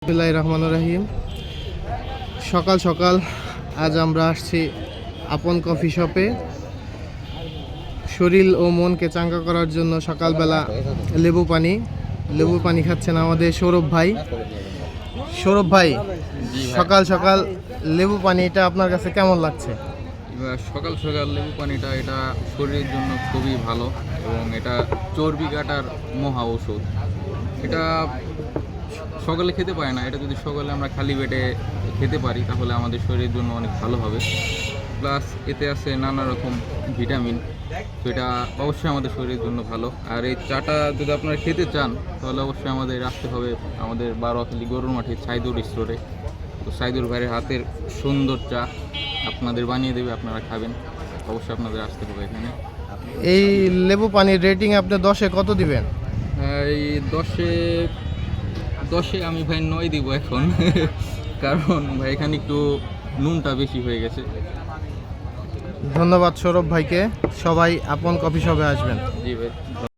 বিসমিল্লাহির রহমানির রহিম। সকাল সকাল আজ আমরা আসছি আপন কফি শপে শরীর ও মনকে চাঙ্গা করার জন্য। সকালবেলা লেবু পানি খাচ্ছেন আমাদের সৌরভ ভাই। সৌরভ ভাই, সকাল সকাল লেবু পানি এটা আপনার কাছে কেমন লাগছে? সকাল সকাল লেবু পানিটা এটা শরীরের জন্য খুবই ভালো এবং এটা চর্বি কাটার মহা ঔষধ। এটা সকালে খেতে পারে না, এটা যদি সকালে আমরা খালি পেটে খেতে পারি তাহলে আমাদের শরীরের জন্য অনেক ভালো হবে। প্লাস এতে আছে নানা রকম ভিটামিন, তো এটা অবশ্যই আমাদের শরীরের জন্য ভালো। আর এই চাটা যদি আপনারা খেতে চান তাহলে অবশ্যই আমাদের আসতে হবে আমাদের বারোয়াখালী গরুর মাঠের সাইদুর স্টোরে। তো সাইদুর ভাইয়ের হাতের সুন্দর চা আপনাদের বানিয়ে দেবে, আপনারা খাবেন। অবশ্যই আপনাদের আসতে হবে এখানে। এই লেবু পানির রেটিং আপনি 10-এ কত দিবেন? এই দশে আমি ভাই 9 দিব এখন কারণ ভাই এখানে একটু নুনটা বেশি হয়ে গেছে। ধন্যবাদ সৌরভ ভাইকে। সবাই আপন কফি শপে আসবেন। জি ভাই।